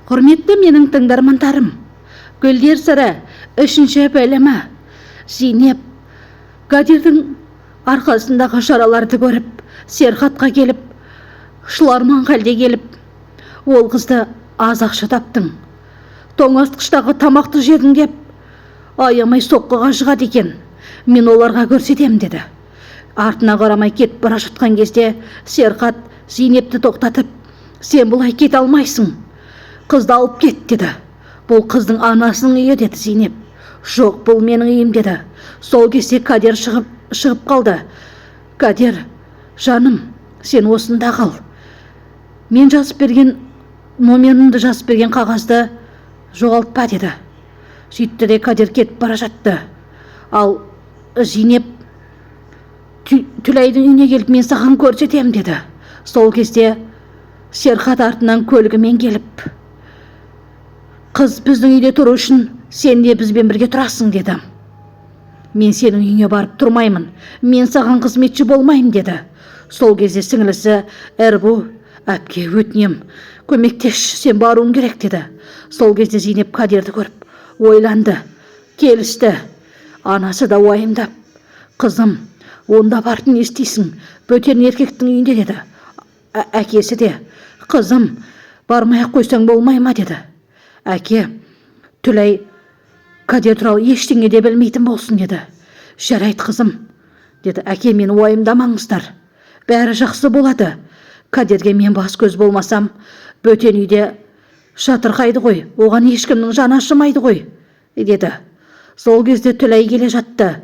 Құрметті менің тыңдармандарым, Гүлдер сыры 3-ші бөлімі. Зейнеп Кадирдің арқасындағы жараларды көріп, Серхатқа келіп, шыларман халде келіп, ол қызды аз ақша таптың. Тоңазытқыштағы тамақты жедің деп, аямай соққыға жығады екен. Мен оларға көрсетем деді. Артына қарамай кетіп бара жатқан кезде Серхат Зейнепті тоқтатып, сен бұлай кете алмайсың. Қызды алып кет деді. Бұл қыздың анасының үйі деді Зейнеп. Жоқ, бұл менің үйім деді. Сол кезде Кадир шығып қалды. Кадир, жаным, сен осында қал. Мен жазып берген номерімді жазып берген қағазды жоғалтпа деді. Сөйтті де Кадир кетіп бара жатты. Ал Зейнеп Түлайдың үйіне келіп, мен саған көрсетем деді. Сол кезде Серхат артынан көлігімен келіп, қыз біздің үйде тұру үшін сен де бізбен бірге тұрасың деді. Мен сенің үйіне барып тұрмаймын, мен саған қызметші болмаймын деді. Сол кезде сіңілісі Эрбу, әпке өтінем, көмектеш, сен баруың керек деді. Сол кезде Зейнеп Кадирді көріп ойланды, келісті. Анасы да уайымдап, қызым, онда бартын естисің, бөтен еркектің үйінде деді. Әкесі де, қызым, бармай-ақ қойсаң болмай ма деді. Әке, Түлай Кадир туралы ештеңе де білмейтін болсын деді. Жарайды қызым деді. Әке, мені уайымдамаңыздар, бәрі жақсы болады. Кадирге мен бас көз болмасам, бөтен үйде жатырқайды ғой, оған ешкімнің жаны ашымайды ғой деді. Сол кезде Түлай келе жатты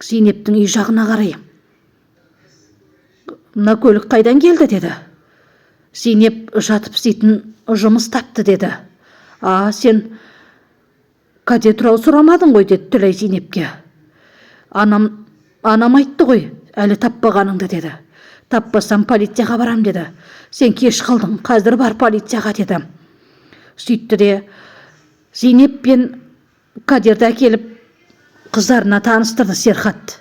Зейнептің үй жағына қарай. Мына көлік қайдан келді деді. Зейнеп жатып істейтін жұмыс тапты деді. Сен Кадир туралы сұрамадың ғой деді Түлай Зейнепке. Анам айтты ғой, әлі таппағаныңды деді. Таппасам полицияға барам деді. Сен кеш қалдың, қазір бар полицияға деді. Сөйтті де Зейнеп пен Кадирді әкеліп қыздарына таныстырды Серхат.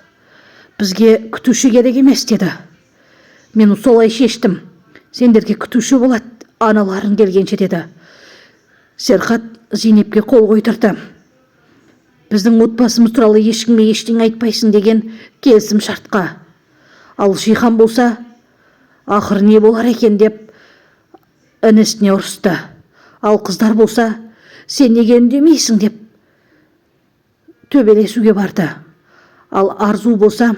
Бізге күтуші керек емес деді. Мен солай шештім. Сендерге күтуші болады, аналарын келгенше деді. Серхат Зейнепке қол қойдырды. Біздің отбасымыз туралы ешкімге ештеңе айтпайсың деген келісім шартқа. Ал Жихан болса, ақыр не болар екен деп інісіне ұрысты. Ал қыздар болса, сен неге үндемейсің деп төбелесуге барды. Ал Арзу болса,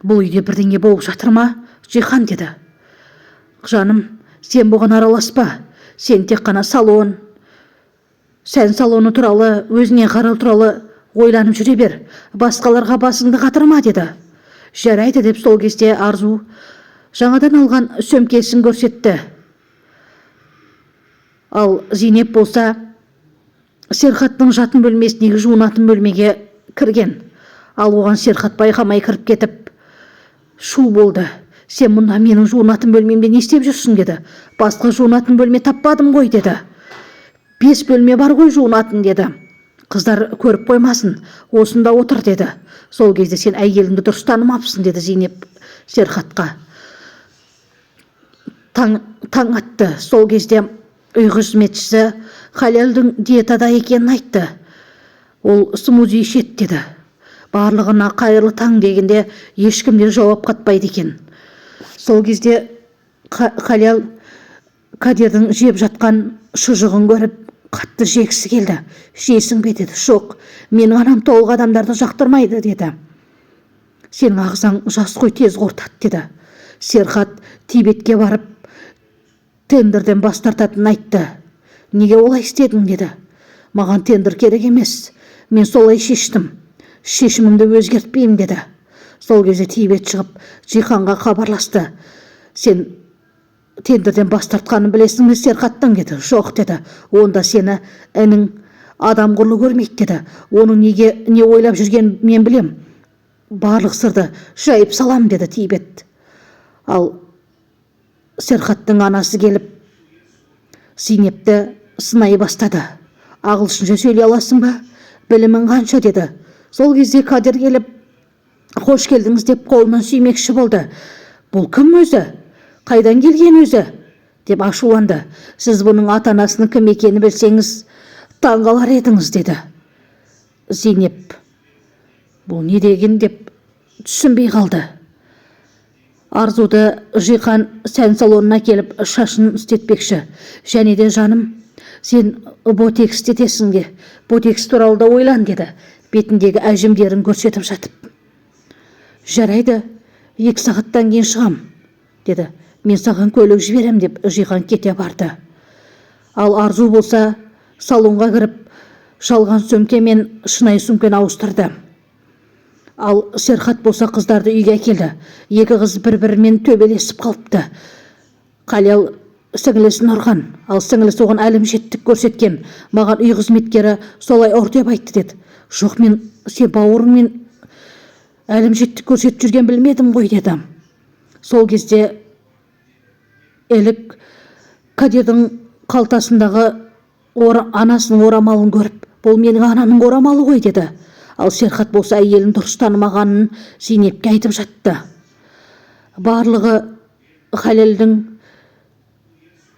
бұл үйде бірдеңе болып жатыр ма, Жихан деді. Жаным, сен бұған араласпа. Сен тек қана сән салоны туралы, өзіне қарау туралы ойланып жүре бер. Басқаларға басыңды қатырма деді. Жарайды деп сол кезде Арзу жаңадан алған сөмкесін көрсетті. Ал Зейнеп болса, Серхаттың жатын бөлмесіндегі жуынатын бөлмеге кірген. Ал оған Серхат байқамай кіріп кетіп, шу болды. Сен мұнда менің жуынатын бөлмемде не істеп жүрсің деді. Басқа жуынатын бөлме таппадым ғой деді. 5 бөлме бар ғой жуынатын деді. Қыздар көріп қоймасын, осында отыр деді. Сол кезде сен әйеліңді дұрыс танымапсың деді Зейнеп Серхатқа. Таң атты. Сол кезде үй қызметшісі Халелдің диетада екенін айтты. Ол смузи ішет деді. Барлығына қайырлы таң дегенде ешкімде жауап қатпайды екен. Сол кезде Халел Кадирдің жеп жатқан шұжығын көріп қатты жегісі келді. Жейсің бе деді. Жоқ, менің анам толық адамдарды жақтырмайды деді. Сенің ағзаң жас қой, тез қортады деді. Серхат Тибетке барып тендерден бас тартатынын айтты. Неге олай істедің деді. Маған тендер керек емес, мен солай шештім. Шешімімді өзгертпеймін деді. Сол кезде Тибет шығып Жиханға хабарласты. Сен тендерден бас тартқанын білесің бе Серхаттың деді. Жоқ деді. Онда сені інің адам құрлы көрмейді деді. Оның не ойлап жүрген мен білем. Барлық сырды жайып салам деді Тибет. Ал Серхаттың анасы келіп Зейнепті сынай бастады. Ағылшынша сөйлей аласың ба? Білімің қанша деді. Сол кезде Кадир келіп, қош келдіңіз деп қолынан сүймекші болды. Бұл кім өзі? Қайдан келген өзі? деп ашуланды. Сіз бұның ата-анасының кім екенін білсеңіз, таң қалар едіңіз, деді. Зейнеп бұл не деген деп түсінбей қалды. Арзуды Жихан сән салонына келіп шашын істетпекші. Және де жаным, сен ботекс істетесің де, ботекс туралы да ойлан, деді, бетіндегі әжімдерін көрсетіп жатып. Жарайды, 2 сағаттан кейін шығам, деді. Мен саған көлік жіберем, деп Жихан кете барды. Ал Арзу болса салонға кіріп, жалған сөмке мен шынайы сөмкені ауыстырды. Ал Серхат болса қыздарды үйге әкелді. 2 қыз бір-бірімен төбелесіп қалыпты. Қалел сіңілісін ұрған, ал сіңілісі оған әлімжеттік көрсеткен. Маған үй қызметкері солай ұр деп айтты, деді. Жоқ, мен сен бауырыңмен әлімжеттік көрсетіп жүрген білмедім ғой, деді. Сол кезде Елік Кадирдің қалтасындағы анасының орамалын көріп, бұл менің ананың орамалы ғой, деді. Ал Серхат болса әйелін дұрыс танымағанын Зейнепке айтып жатты. Барлығы Халелдің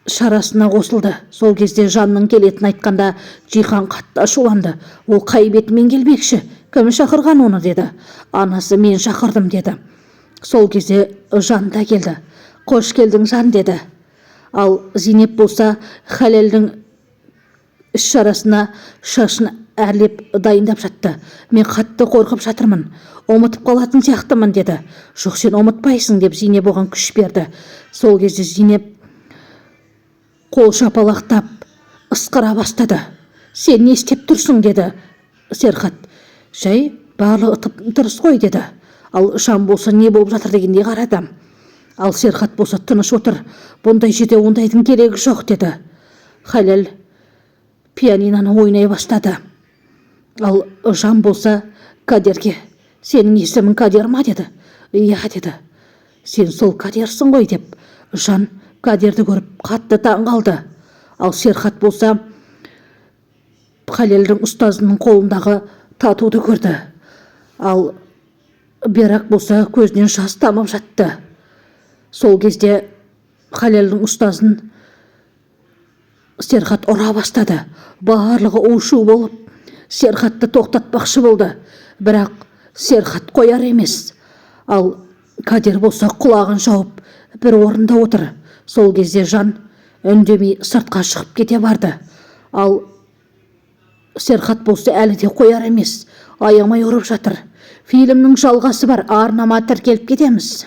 шарасына қосылды. Сол кезде жанның келетін айтқанда Жихан қатты ашуланды. Ол қай бетімен келмекші? Кім шақырған оны, деді. Анасы мен шақырдым, деді. Сол кезде Жан да келді. Қош келдің, Жан, деді. Ал Зейнеп болса Халелдің іс шарасына шашын әрлеп дайындап жатты. Мен қатты қорқып жатырмын, ұмытып қалатын сияқтымын, деді. Жоқ, сен ұмытпайсың, деп Зейнеп оған күш берді. Сол кезде Зейнеп қол шапалақтап ысқыра бастады. Сен не істеп тұрсың, деді Серхат. Жай барлығы дұрыс қой, деді. Ал Жан болса не болып жатыр дегендей қарады. Ал Серхат болса тыныш отыр. Бұндай жерде ондайдың керегі жоқ, деді. Халел пианиноны ойнай бастады. Ал Жан болса Кадерге, сенің есімің Кадер ма, деді. Иә, деді. Сен сол Кадерсің ғой, деп Жан Кадерді көріп қатты таң қалды. Ал Серхат болса Халелдің ұстазының қолындағы татуды көрді. Ал Берак болса көзінен жас тамып жатты. Сол кезде Халелдің ұстазын Серхат ұра бастады. Барлығы у-шу болып Серхатты тоқтатпақшы болды. Бірақ Серхат қояр емес. Ал Кадер болса құлағын жауып бір орында отыр. Сол кезде Жан үндемей сыртқа шығып кете барды. Ал Серхат болса әлі де қояр емес. Аямай ұрып жатыр. Фильмнің жалғасы бар. Арнама тіркеліп кетеміз.